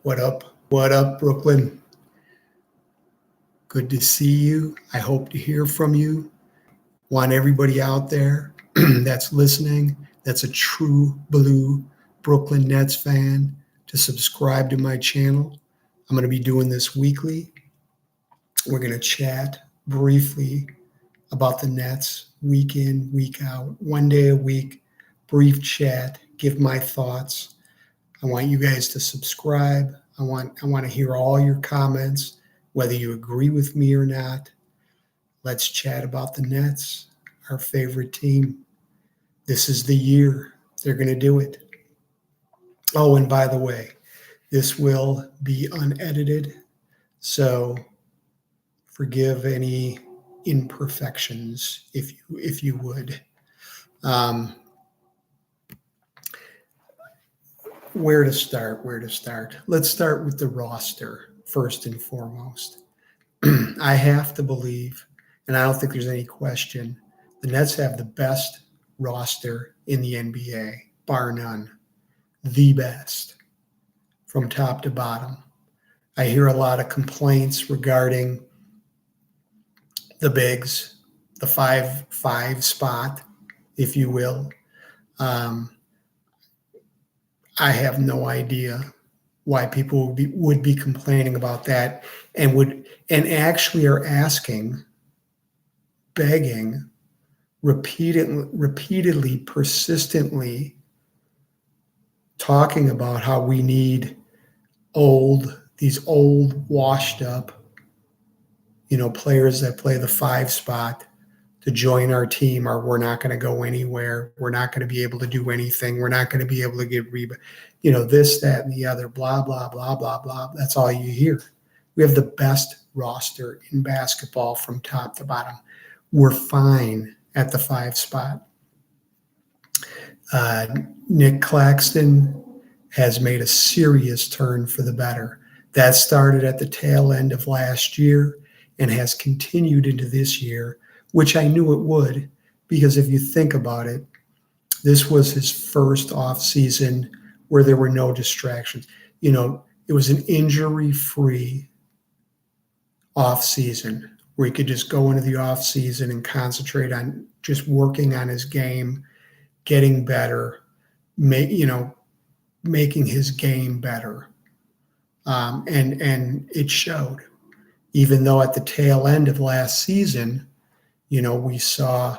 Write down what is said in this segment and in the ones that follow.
What up? What up, Brooklyn? Good to see you. I hope to hear from you. Want everybody out there that's listening, that's a true blue Brooklyn Nets fan, to subscribe to my channel. I'm going to be doing this weekly. We're going to chat briefly about the Nets week in, week out, one day a week, brief chat, give my thoughts. I want you guys to subscribe. I want to hear all your comments, whether you agree with me or not. Let's chat about the Nets, our favorite team. This is the year they're going to do it. Oh, and by the way, this will be unedited, so forgive any imperfections if you would. Where to start? Let's start with the roster first and foremost. I have to believe, and I don't think there's any question, the Nets have the best roster in the NBA, bar none. The best, from top to bottom. I hear a lot of complaints regarding the bigs, the 5-5 spot, if you will. I have no idea why people would be complaining about that and actually are asking, begging, repeatedly, persistently, talking about how we need these old, washed up, players that play the 5 spot to join our team, or we're not going to go anywhere. We're not going to be able to do anything. We're not going to be able to get this, that, and the other, blah, blah, blah, blah, blah. That's all you hear. We have the best roster in basketball from top to bottom. We're fine at the 5 spot. Nick Claxton has made a serious turn for the better. That started at the tail end of last year and has continued into this year, which I knew it would, because if you think about it, this was his first off season where there were no distractions. It was an injury-free off season where he could just go into the off season and concentrate on just working on his game, getting better, making his game better. And it showed. Even though at the tail end of last season, we saw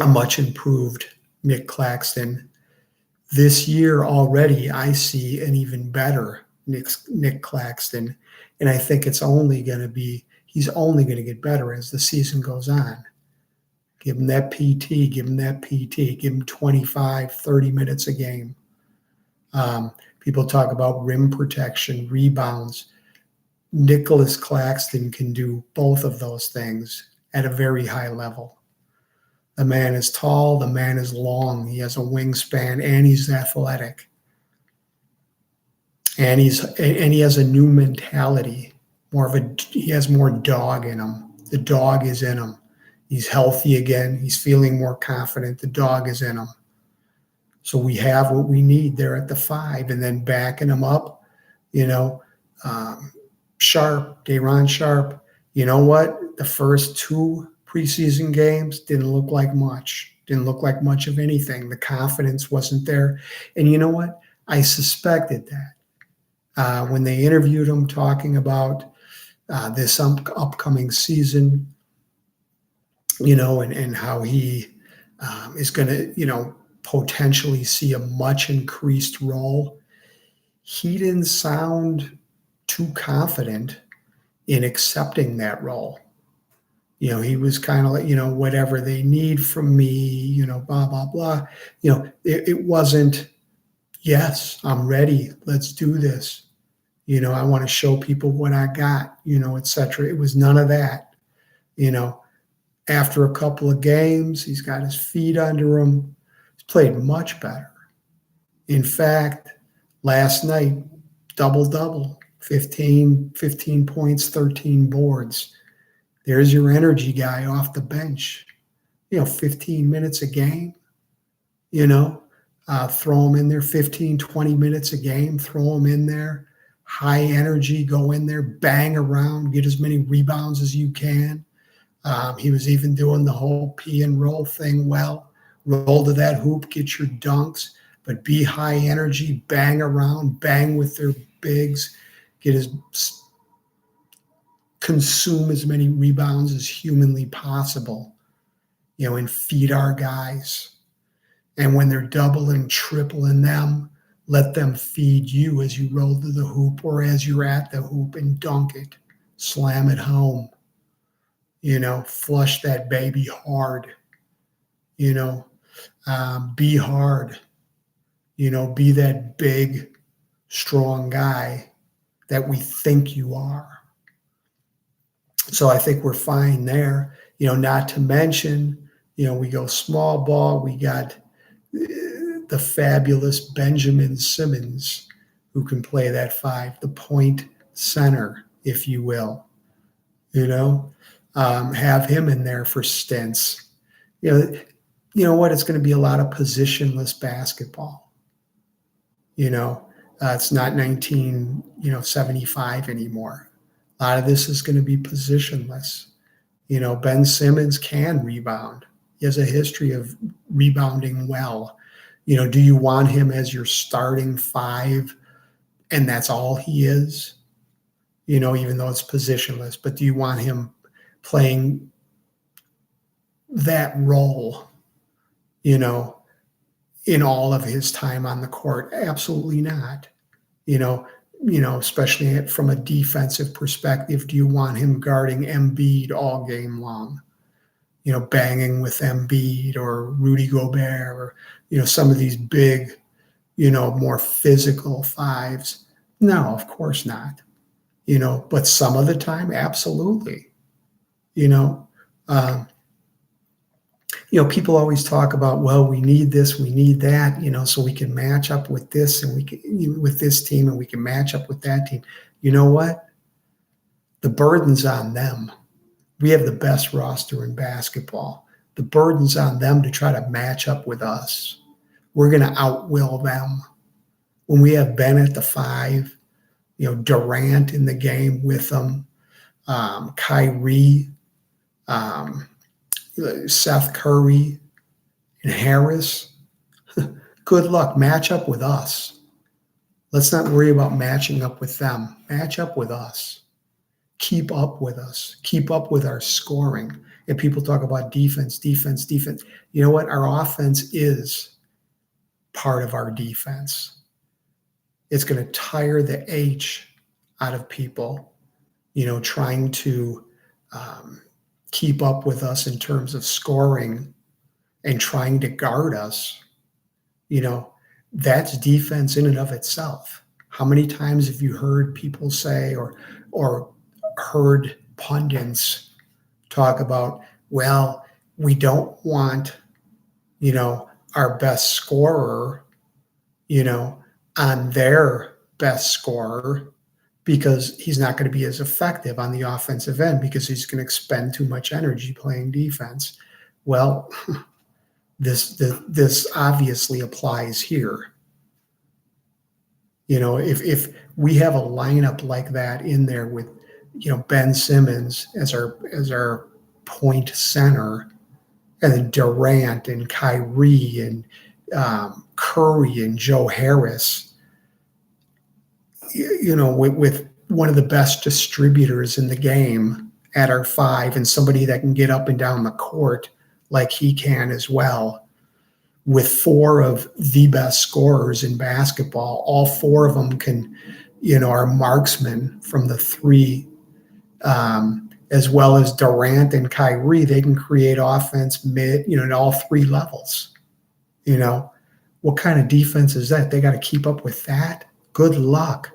a much improved Nick Claxton. This year already, I see an even better Nick Claxton. And I think he's only going to get better as the season goes on. Give him that PT, give him 25, 30 minutes a game. People talk about rim protection, rebounds. Nicholas Claxton can do both of those things at a very high level. The man is tall, the man is long, he has a wingspan, and he's athletic. And he has a new mentality. He has more dog in him. The dog is in him. He's healthy again. He's feeling more confident. The dog is in him. So we have what we need there at the 5, and then backing him up, Sharp, Day'Ron Sharp. You know what? The first 2 preseason games didn't look like much of anything. The confidence wasn't there. And you know what? I suspected that. When they interviewed him talking about this upcoming season, and how he is going to, potentially see a much increased role, he didn't sound too confident in accepting that role. He was kind of like, whatever they need from me, blah, blah, blah. It wasn't, yes, I'm ready. Let's do this. I want to show people what I got, et cetera. It was none of that. After a couple of games, he's got his feet under him. He's played much better. In fact, last night, double-double, 15 points, 13 boards. There's your energy guy off the bench. 15 minutes a game. Throw them in there 15, 20 minutes a game. Throw them in there. High energy, go in there, bang around, get as many rebounds as you can. He was even doing the whole pee and roll thing well. Roll to that hoop, get your dunks, but be high energy, bang around, bang with their bigs, consume as many rebounds as humanly possible, and feed our guys. And when they're doubling, tripling them, let them feed you as you roll to the hoop or as you're at the hoop and dunk it, slam it home, flush that baby hard, be hard, be that big, strong guy that we think you are. So I think we're fine there, not to mention, we go small ball. We got the fabulous Benjamin Simmons, who can play that 5, the point center, if you will, have him in there for stints. You know what? It's going to be a lot of positionless basketball. It's not 1975 anymore. A lot of this is going to be positionless. Ben Simmons can rebound. He has a history of rebounding well. Do you want him as your starting 5 and that's all he is? Even though it's positionless, but do you want him playing that role, in all of his time on the court? Absolutely not. Especially from a defensive perspective, do you want him guarding Embiid all game long? Banging with Embiid or Rudy Gobert or, some of these big, more physical 5s. No, of course not. But some of the time, absolutely. People always talk about, well, we need this, we need that, so we can match up with this and we can, with this team, and we can match up with that team. You know what? The burden's on them. We have the best roster in basketball. The burden's on them to try to match up with us. We're going to outwill them. When we have Ben at the 5, Durant in the game with them, Kyrie, Seth Curry, and Harris, good luck. Match up with us. Let's not worry about matching up with them. Match up with us. Keep up with us. Keep up with our scoring. And people talk about defense. You know what? Our offense is part of our defense. It's going to tire the H out of people, trying to keep up with us in terms of scoring and trying to guard us. That's defense in and of itself. How many times have you heard people say or heard pundits talk about, well, we don't want, our best scorer, on their best scorer, because he's not going to be as effective on the offensive end because he's going to expend too much energy playing defense. Well, this obviously applies here. If we have a lineup like that in there with, Ben Simmons as our point center, and then Durant and Kyrie and Curry and Joe Harris, with one of the best distributors in the game at our 5, and somebody that can get up and down the court like he can as well, with 4 of the best scorers in basketball. All 4 of them can, are marksmen from the 3, as well as Durant and Kyrie. They can create offense at all 3 levels. What kind of defense is that? They got to keep up with that. Good luck.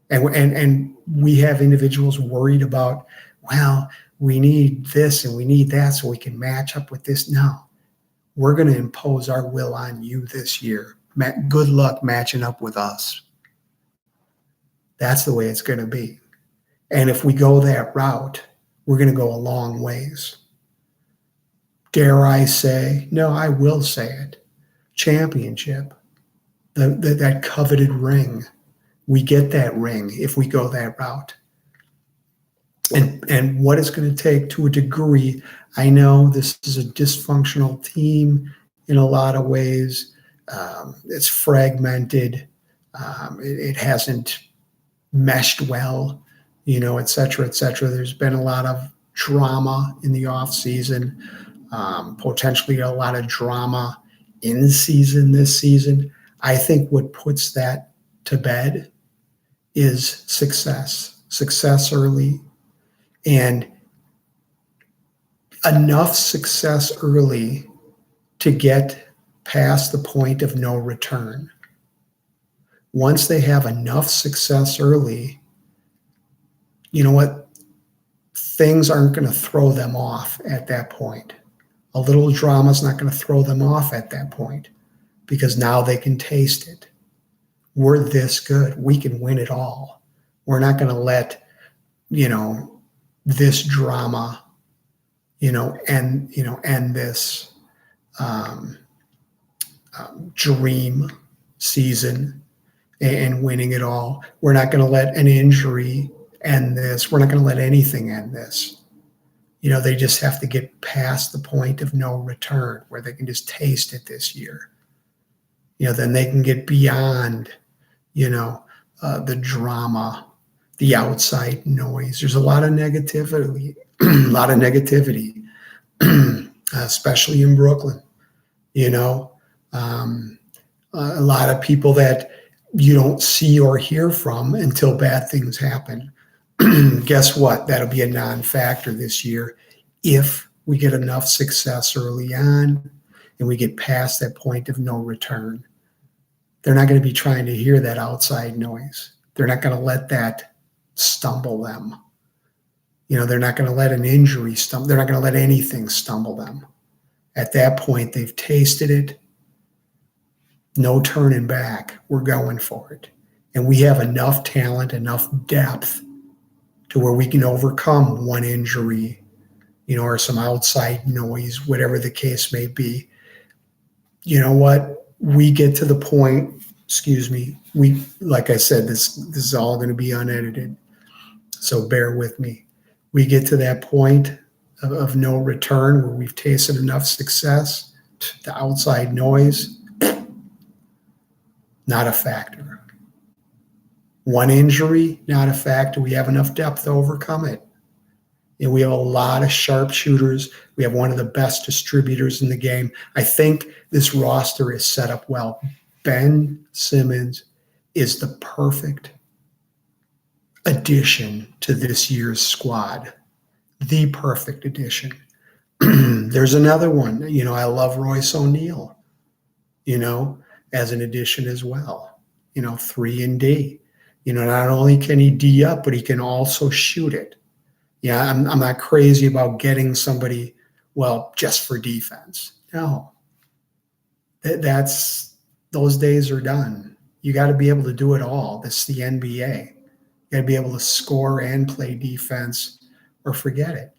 And we have individuals worried about, well, we need this and we need that so we can match up with this. No, we're going to impose our will on you this year. Good luck matching up with us. That's the way it's going to be. And if we go that route, we're going to go a long ways. Dare I say, no, I will say it, championship. that coveted ring. We get that ring if we go that route. And what it's going to take to a degree, I know this is a dysfunctional team in a lot of ways. It's fragmented. It hasn't meshed well, et cetera, et cetera. There's been a lot of drama in the off season, potentially a lot of drama in season this season. I think what puts that to bed is success early, and enough success early to get past the point of no return. Once they have enough success early, you know what? Things aren't going to throw them off at that point. A little drama is not going to throw them off at that point because now they can taste it. We're this good. We can win it all. We're not going to let, this drama, end this dream season and winning it all. We're not going to let an injury end this. We're not going to let anything end this. They just have to get past the point of no return where they can just taste it this year. Then they can get beyond, the drama, the outside noise. There's a lot of negativity, especially in Brooklyn. A lot of people that you don't see or hear from until bad things happen. Guess what? That'll be a non-factor this year if we get enough success early on and we get past that point of no return. They're not going to be trying to hear that outside noise. They're not going to let that stumble them. They're not going to let an injury stumble. They're not going to let anything stumble them. At that point, they've tasted it. No turning back. We're going for it. And we have enough talent, enough depth to where we can overcome one injury, or some outside noise, whatever the case may be. You know what? We get to the point, like I said, this is all going to be unedited. So bear with me. We get to that point of no return where we've tasted enough success, the outside noise, not a factor. One injury, not a factor. We have enough depth to overcome it. And we have a lot of sharpshooters. We have one of the best distributors in the game. I think this roster is set up well. Ben Simmons is the perfect addition to this year's squad. The perfect addition. There's another one. I love Royce O'Neal, as an addition as well. 3 and D. Not only can he D up, but he can also shoot it. Yeah, I'm not crazy about getting somebody, just for defense. No. Those days are done. You got to be able to do it all. This is the NBA. You got to be able to score and play defense or forget it.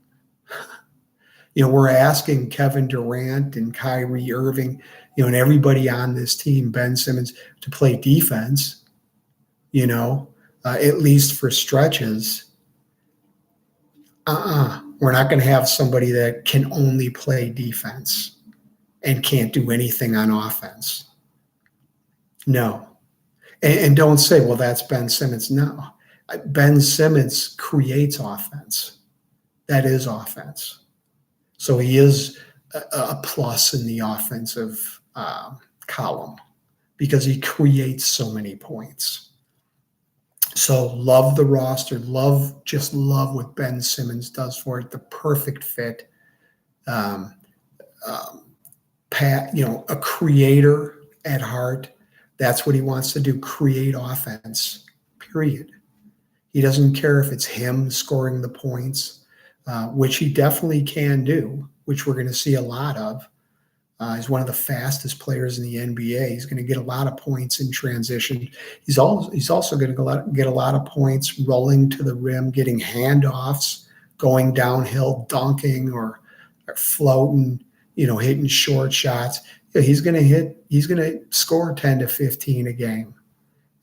We're asking Kevin Durant and Kyrie Irving, and everybody on this team, Ben Simmons, to play defense, at least for stretches. We're not going to have somebody that can only play defense and can't do anything on offense. No. And don't say, well, that's Ben Simmons. No. Ben Simmons creates offense. That is offense. So he is a plus in the offensive column because he creates so many points. So love the roster, love what Ben Simmons does for it. The perfect fit. A creator at heart. That's what he wants to do, create offense, period. He doesn't care if it's him scoring the points, which he definitely can do, which we're going to see a lot of. He's one of the fastest players in the NBA. He's going to get a lot of points in transition. He's also going to get a lot of points rolling to the rim, getting handoffs, going downhill, dunking or floating, hitting short shots. he's going to score 10 to 15 a game.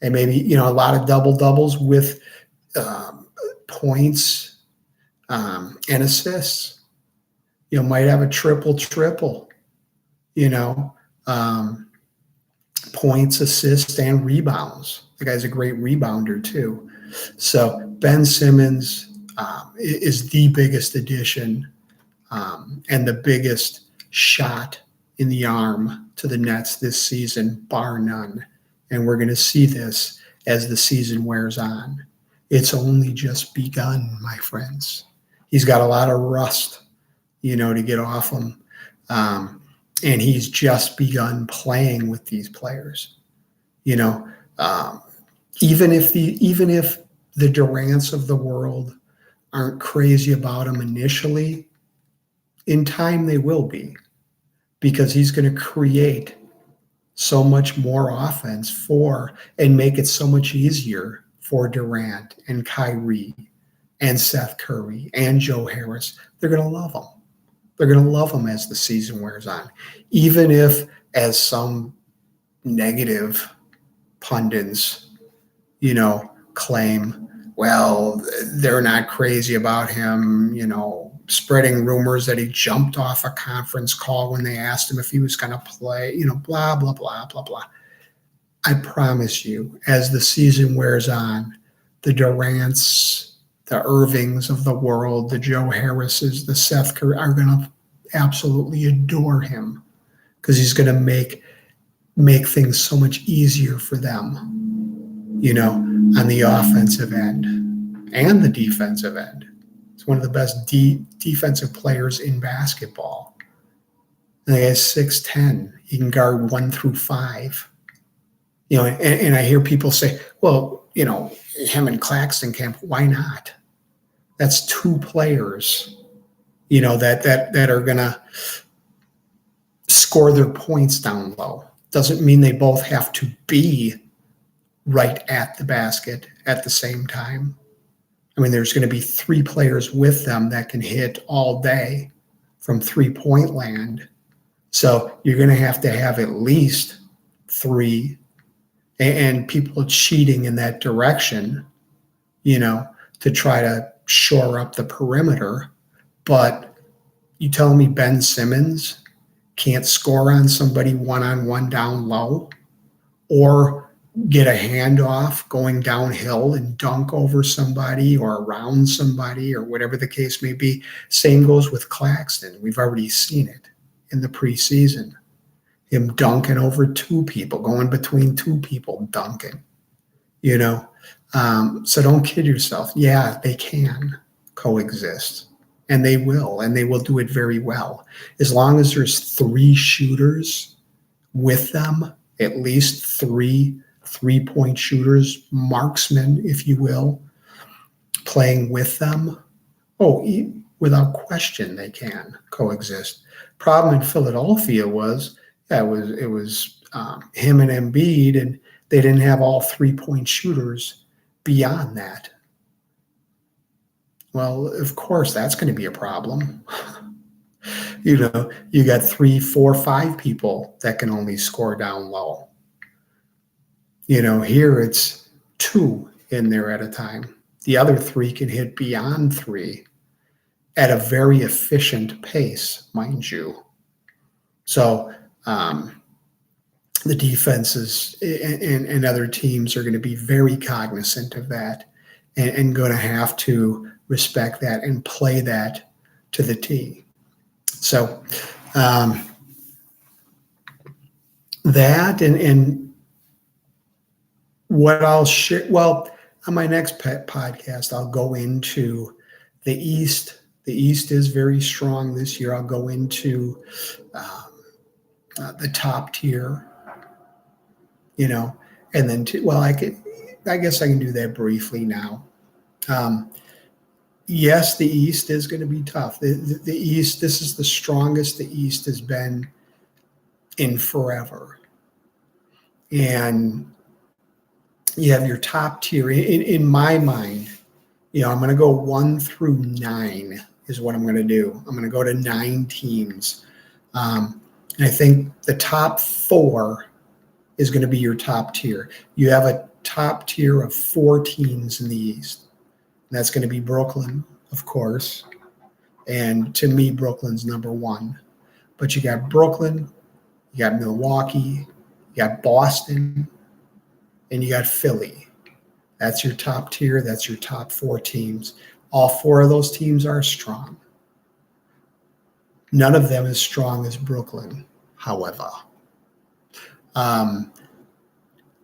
And maybe, a lot of doubles with points and assists. Might have a triple, points, assists, and rebounds. The guy's a great rebounder too. So Ben Simmons is the biggest addition and the biggest shot in the arm to the Nets this season, bar none. And we're going to see this as the season wears on. It's only just begun, my friends. He's got a lot of rust, to get off him. And he's just begun playing with these players. Even if the Durants of the world aren't crazy about him initially, in time they will be, because he's going to create so much more offense and make it so much easier for Durant and Kyrie and Seth Curry and Joe Harris. They're going to love him. They're going to love him as the season wears on, even if, as some negative pundits, claim, well, they're not crazy about him, spreading rumors that he jumped off a conference call when they asked him if he was going to play, blah, blah, blah, blah, blah. I promise you, as the season wears on, the Durants, the Irvings of the world, the Joe Harrises, the Seth Curry are going to absolutely adore him, because he's going to make things so much easier for them, on the offensive end and the defensive end. He's one of the best defensive players in basketball. And the guy's 6'10". He can guard 1 through 5. And I hear people say, well, him and Claxton camp, why not? That's 2 players, that are going to score their points down low. Doesn't mean they both have to be right at the basket at the same time. I mean, there's going to be 3 players with them that can hit all day from 3-point land. So you're going to have at least 3, and people cheating in that direction, to try to shore up the perimeter. But you telling me Ben Simmons can't score on somebody one-on-one down low, or get a handoff going downhill and dunk over somebody or around somebody, or whatever the case may be? Same goes with Claxton. We've already seen it in the preseason. Him dunking over 2 people, going between 2 people, dunking, So don't kid yourself. Yeah, they can coexist, and they will do it very well. As long as there's 3 shooters with them, at least 3 3-point shooters, marksmen, if you will, playing with them, without question, they can coexist. Problem in Philadelphia was, it was him and Embiid, and they didn't have all 3-point shooters beyond that. Well, of course, that's going to be a problem. You got 3, 4, 5 people that can only score down low. Here it's 2 in there at a time. The other 3 can hit beyond 3 at a very efficient pace, mind you. So the defenses and other teams are going to be very cognizant of that, and going to have to respect that and play that to the T. So that and what I'll share, well, on my next podcast, I'll go into the East. The East is very strong this year. I'll go into the top tier, and then I guess I can do that briefly now. Yes, the East is going to be tough. The East, this is the strongest the East has been in forever. And you have your top tier. In my mind, I'm going to go 1 through 9 is what I'm going to do. I'm going to go to 9 teams. And I think the top 4 is going to be your top tier. You have a top tier of 4 teams in the East. And that's going to be Brooklyn, of course. And to me, Brooklyn's number 1. But you got Brooklyn, you got Milwaukee, you got Boston, and you got Philly. That's your top tier. That's your top 4 teams. All 4 of those teams are strong. None of them as strong as Brooklyn, however.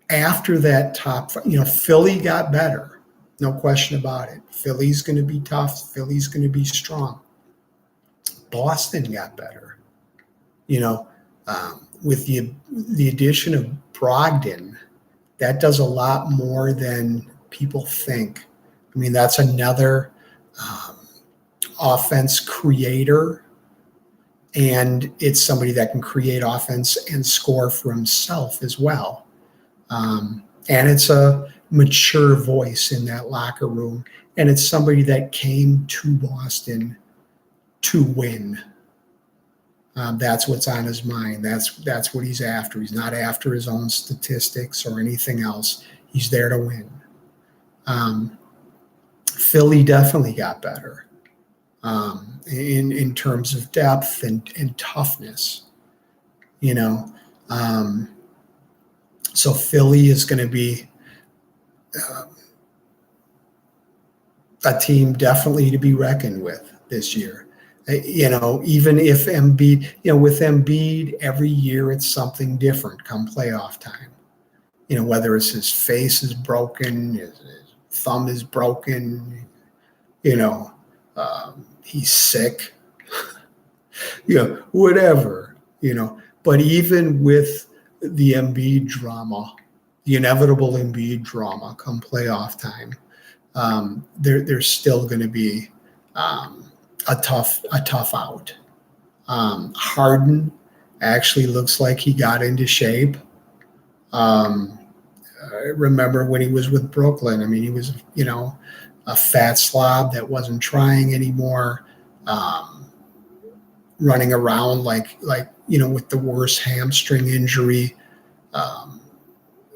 After that top, Philly got better. No question about it. Philly's going to be tough. Philly's going to be strong. Boston got better. With the addition of Brogdon, that does a lot more than people think. I mean, that's another offense creator, and it's somebody that can create offense and score for himself as well. And it's a mature voice in that locker room, and it's somebody that came to Boston to win. That's what's on his mind. That's what he's after. He's not after his own statistics or anything else. He's there to win. Philly definitely got better in terms of depth and toughness. So Philly is going to be a team definitely to be reckoned with this year. Even if Embiid, with Embiid, every year it's something different come playoff time. Whether it's his face is broken, his thumb is broken, he's sick, whatever, But even with the Embiid drama, the inevitable Embiid drama come playoff time, there's still going to be a tough out. Harden actually looks like he got into shape. I remember when he was with Brooklyn. I mean, he was, a fat slob that wasn't trying anymore, running around like with the worst hamstring injury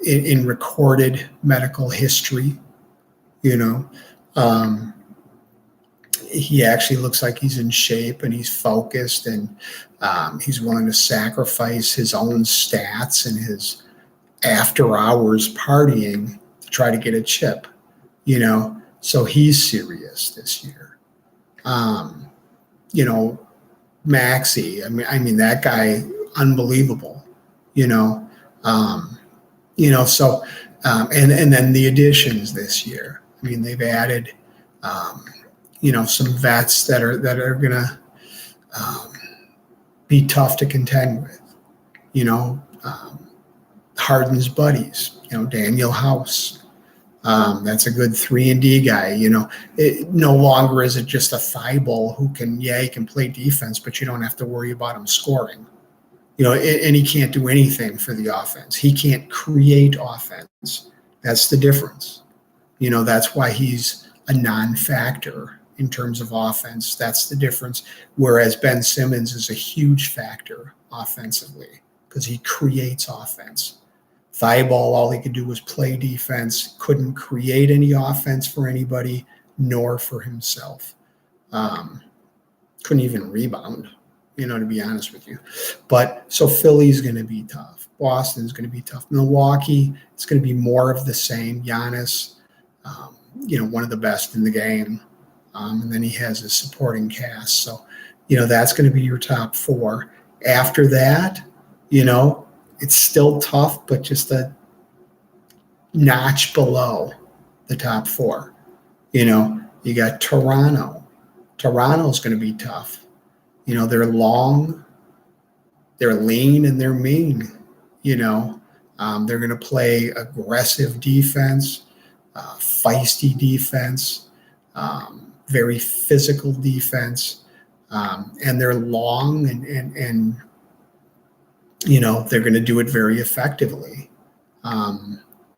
in recorded medical history. He actually looks like he's in shape and he's focused, and he's willing to sacrifice his own stats and his after-hours partying to try to get a chip, So he's serious this year. Maxey, I mean that guy, unbelievable. So and then the additions this year. I mean, they've added. Some vets that are going to be tough to contend with. Harden's buddies. Daniel House. That's a good 3-and-D guy. No longer is it just a Thibault who he can play defense, but you don't have to worry about him scoring. And he can't do anything for the offense. He can't create offense. That's the difference. That's why he's a non-factor in terms of offense. That's the difference. Whereas Ben Simmons is a huge factor offensively because he creates offense. Thibault, all he could do was play defense, couldn't create any offense for anybody, nor for himself. Couldn't even rebound, to be honest with you. But so Philly's going to be tough. Boston's going to be tough. Milwaukee, it's going to be more of the same. Giannis, one of the best in the game. And then he has his supporting cast. So, that's going to be your top 4. After that, it's still tough, but just a notch below the top 4. You got Toronto. Toronto's going to be tough. They're long, they're lean, and they're mean. They're going to play aggressive defense, feisty defense, very physical defense, and they're long and they're going to do it very effectively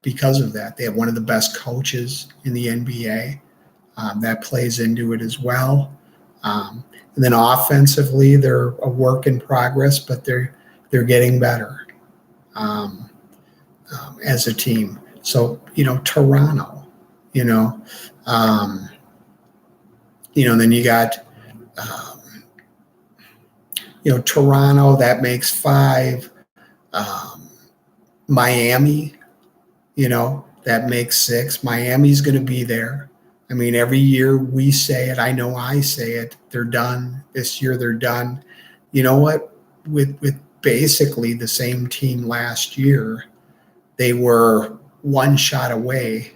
because of that. They have one of the best coaches in the NBA. That plays into it as well. And then offensively, they're a work in progress, but they're they're getting better as a team. So, Toronto, then you got, Toronto, that makes 5. Miami, that makes 6. Miami's going to be there. I mean, every year we say it. I know I say it. They're done. This year they're done. You know what? With basically the same team last year, they were one shot away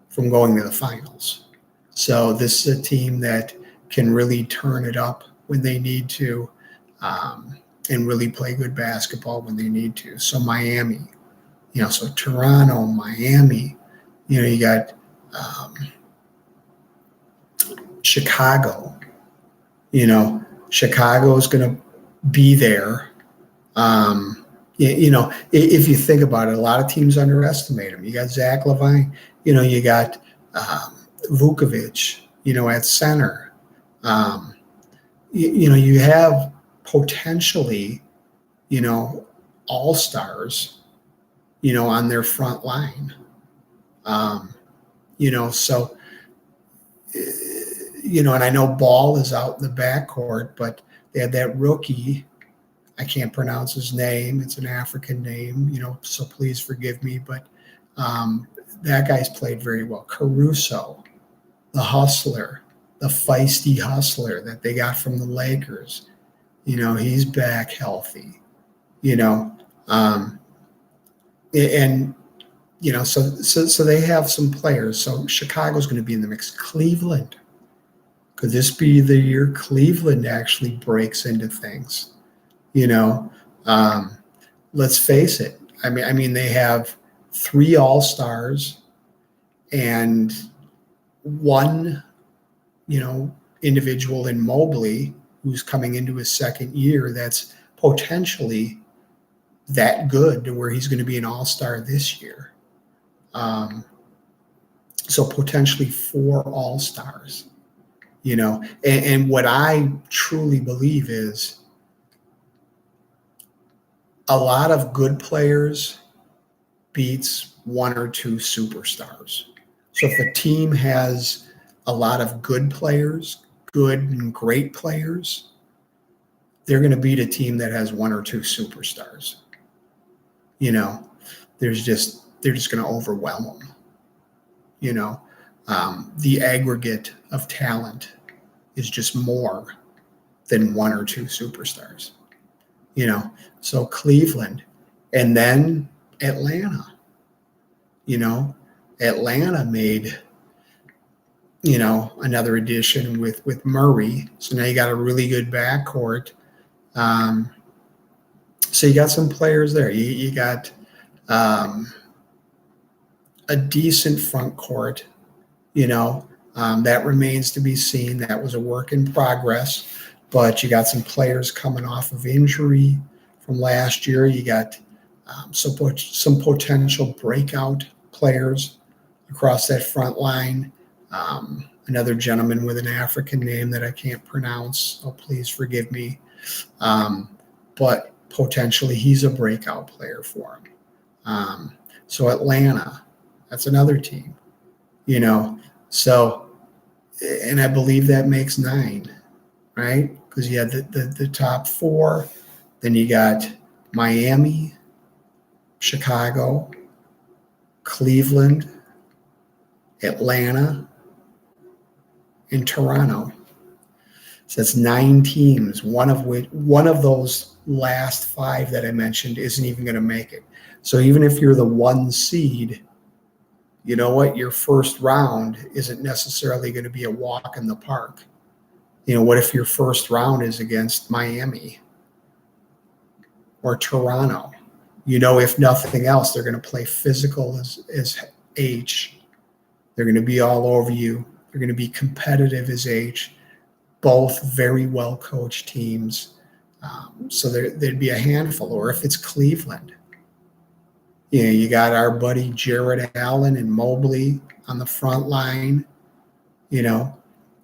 from going to the finals. So this is a team that can really turn it up when they need to, and really play good basketball when they need to. So Miami, so Toronto, Miami, you got Chicago. Chicago is going to be there. If you think about it, a lot of teams underestimate him. You got Zach LaVine. You got Vukovic. At center. You have potentially, all-stars, on their front line. So, and I know Ball is out in the backcourt, but they had that rookie. I can't pronounce his name. It's an African name, so please forgive me. But that guy's played very well. Caruso, the hustler, the feisty hustler that they got from the Lakers. He's back healthy. So they have some players. So Chicago's going to be in the mix. Cleveland. Could this be the year Cleveland actually breaks into things? Let's face it. I mean, they have 3 all-stars and 1, individual in Mobley who's coming into his second year that's potentially that good to where he's going to be an all-star this year. So potentially 4 all-stars, and what I truly believe is a lot of good players beats 1 or 2 superstars. So if a team has a lot of good players, good and great players, they're going to beat a team that has 1 or 2 superstars. They're just going to overwhelm them. The aggregate of talent is just more than 1 or 2 superstars. So Cleveland, and then Atlanta. Atlanta made, another addition with Murray. So now you got a really good backcourt. So you got some players there. You got a decent front court. That remains to be seen. That was a work in progress. But you got some players coming off of injury from last year. You got some potential breakout players across that front line. Another gentleman with an African name that I can't pronounce, so please forgive me. But potentially he's a breakout player for him. So Atlanta, that's another team, So, and I believe that makes 9, right? Because you had the top 4, then you got Miami, Chicago, Cleveland, Atlanta, and Toronto. So that's 9 teams, one of those last 5 that I mentioned isn't even going to make it. So even if you're the 1 seed, you know what? Your first round isn't necessarily going to be a walk in the park. What if your first round is against Miami or Toronto? If nothing else, they're going to play physical as H. They're going to be all over you. They're going to be competitive as H. Both very well coached teams. So there'd be a handful. Or if it's Cleveland, you got our buddy Jared Allen and Mobley on the front line, and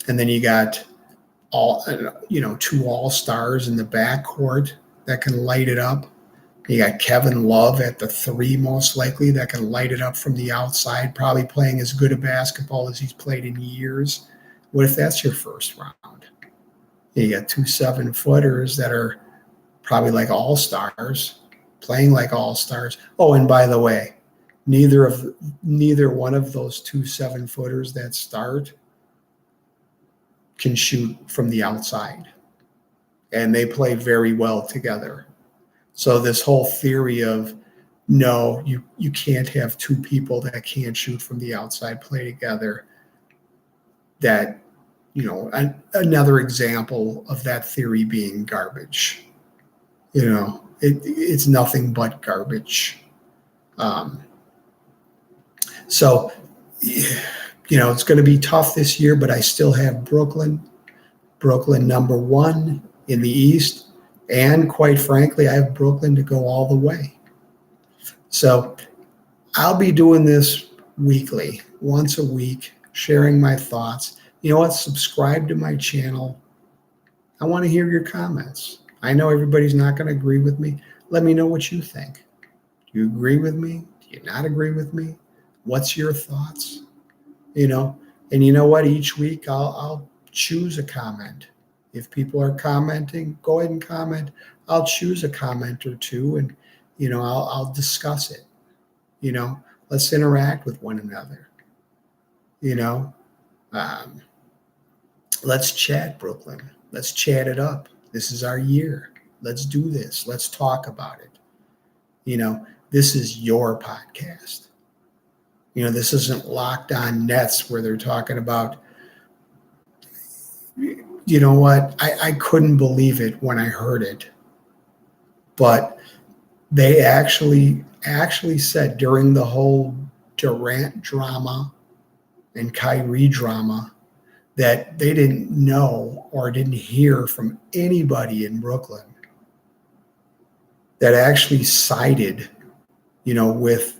then you got 2 all-stars in the backcourt that can light it up. You got Kevin Love at the 3, most likely, that can light it up from the outside, probably playing as good a basketball as he's played in years. What if that's your first round? You got 2 7-footers that are probably like all-stars, playing like all-stars. Oh, and by the way, neither one of those 2 7-footers that start can shoot from the outside. And they play very well together. So this whole theory of, no, you can't have 2 people that can't shoot from the outside play together, that, another example of that theory being garbage. It's nothing but garbage. So, it's going to be tough this year, but I still have Brooklyn number 1 in the East. And quite frankly, I have Brooklyn to go all the way. So I'll be doing this weekly, once a week, sharing my thoughts. You know what? Subscribe to my channel. I want to hear your comments. I know everybody's not going to agree with me. Let me know what you think. Do you agree with me? Do you not agree with me? What's your thoughts? And you know what? Each week I'll choose a comment. If people are commenting, go ahead and comment. I'll choose a comment or 2, and I'll discuss it. Let's interact with one another. Let's chat, Brooklyn. Let's chat it up. This is our year. Let's do this. Let's talk about it. This is your podcast. This isn't Locked On Nets where they're talking about. You know what? I couldn't believe it when I heard it. But they actually said during the whole Durant drama and Kyrie drama that they didn't know or didn't hear from anybody in Brooklyn that actually sided, with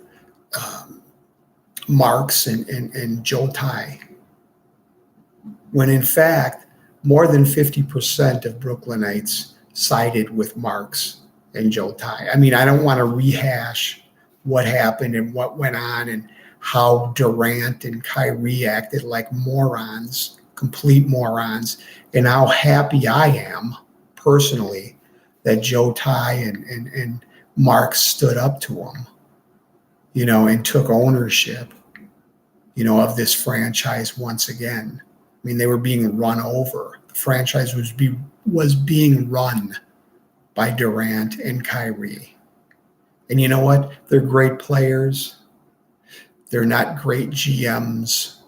Marks and Joe Tsai. When in fact, more than 50% of Brooklynites sided with Marks and Joe Tsai. I mean, I don't want to rehash what happened and what went on and how Durant and Kyrie acted like morons, complete morons, and how happy I am personally that Joe Tsai and Marks stood up to him, and took ownership, of this franchise once again. I mean, they were being run over. The franchise was being run by Durant and Kyrie. And you know what? They're great players. They're not great GMs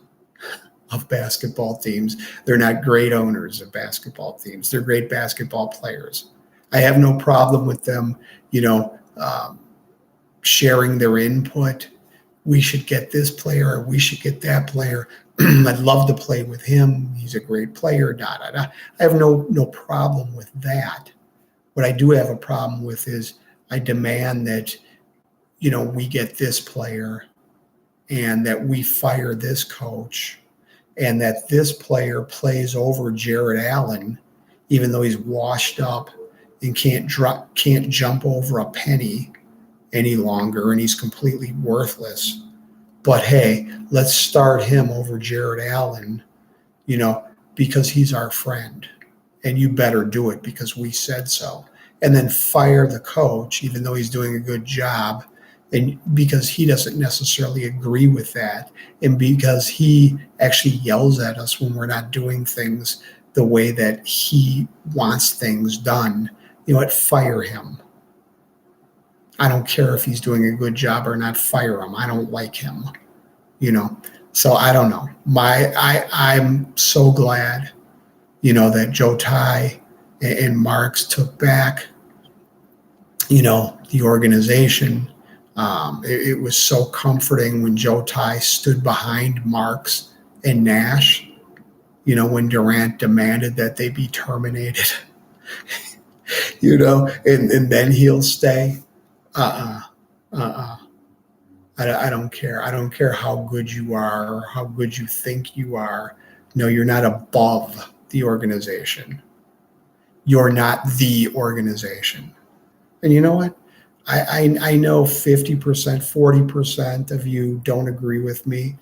of basketball teams. They're not great owners of basketball teams. They're great basketball players. I have no problem with them, sharing their input. We should get this player, or we should get that player. I'd love to play with him. He's a great player. I have no problem with that. What I do have a problem with is I demand that, we get this player and that we fire this coach and that this player plays over Jared Allen, even though he's washed up and can't jump over a penny any longer and he's completely worthless. But hey, let's start him over Jared Allen, because he's our friend. And you better do it because we said so. And then fire the coach, even though he's doing a good job, and because he doesn't necessarily agree with that, and because he actually yells at us when we're not doing things the way that he wants things done. Fire him. I don't care if he's doing a good job or not, fire him. I don't like him, So I don't know. I'm so glad, that Joe Tsai and Marks took back, the organization. It was so comforting when Joe Tsai stood behind Marks and Nash, when Durant demanded that they be terminated, and then he'll stay. I don't care. I don't care how good you are or how good you think you are. No, you're not above the organization. You're not the organization. And you know what? I know 50%, 40% of you don't agree with me.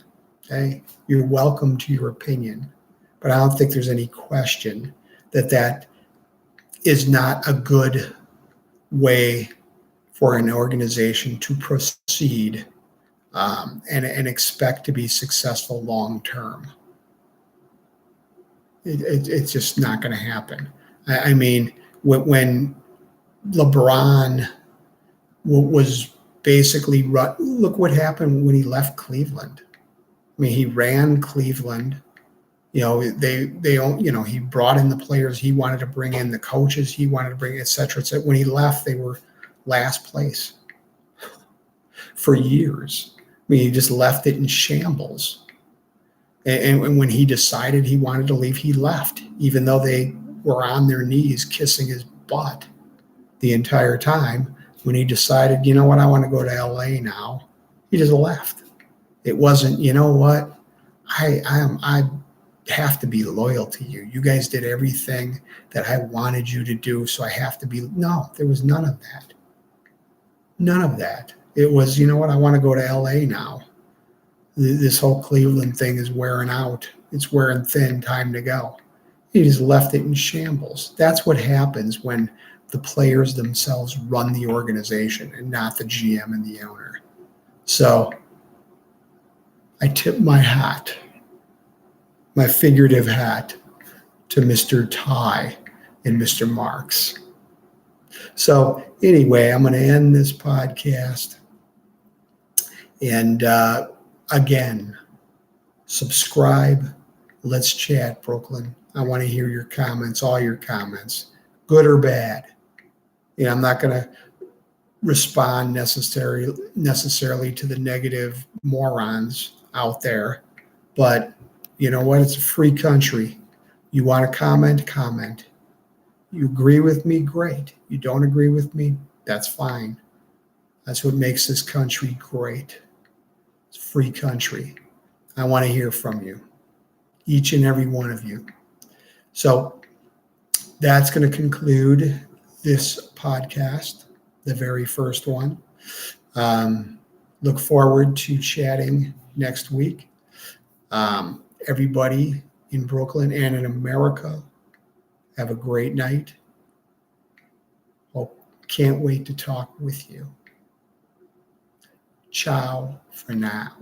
Okay, you're welcome to your opinion, but I don't think there's any question that that is not a good way for an organization to proceed and expect to be successful long term. It's just not going to happen. I mean, when LeBron was basically, look what happened when he left Cleveland. I mean, he ran Cleveland. You know, he brought in the players he wanted to bring in, the coaches he wanted to bring, et cetera, et cetera. When he left, they were last place for years. I mean, he just left it in shambles. And when he decided he wanted to leave, he left, even though they were on their knees kissing his butt the entire time. When he decided, you know what, I want to go to LA now, he just left. It wasn't, you know what, I have to be loyal to you. You guys did everything that I wanted you to do, so I have to be. No, there was none of that. None of that. It was, you know what, I want to go to LA now. This whole Cleveland thing is wearing out. It's wearing thin. Time to go. He just left it in shambles. That's what happens when the players themselves run the organization and not the GM and the owner. So I tip my hat, my figurative hat, to Mr. Ty and Mr. Marks. So anyway, I'm going to end this podcast. And again, subscribe. Let's chat, Brooklyn. I want to hear your comments, all your comments, good or bad. You know, I'm not going to respond necessarily to the negative morons out there, but you know what? It's a free country. You want to comment, comment. You agree with me, great. You don't agree with me, that's fine. That's what makes this country great. It's a free country. I want to hear from you, each and every one of you. So that's going to conclude this podcast, the very first one. Look forward to chatting next week. Everybody in Brooklyn and in America, have a great night. Can't wait to talk with you. Ciao for now.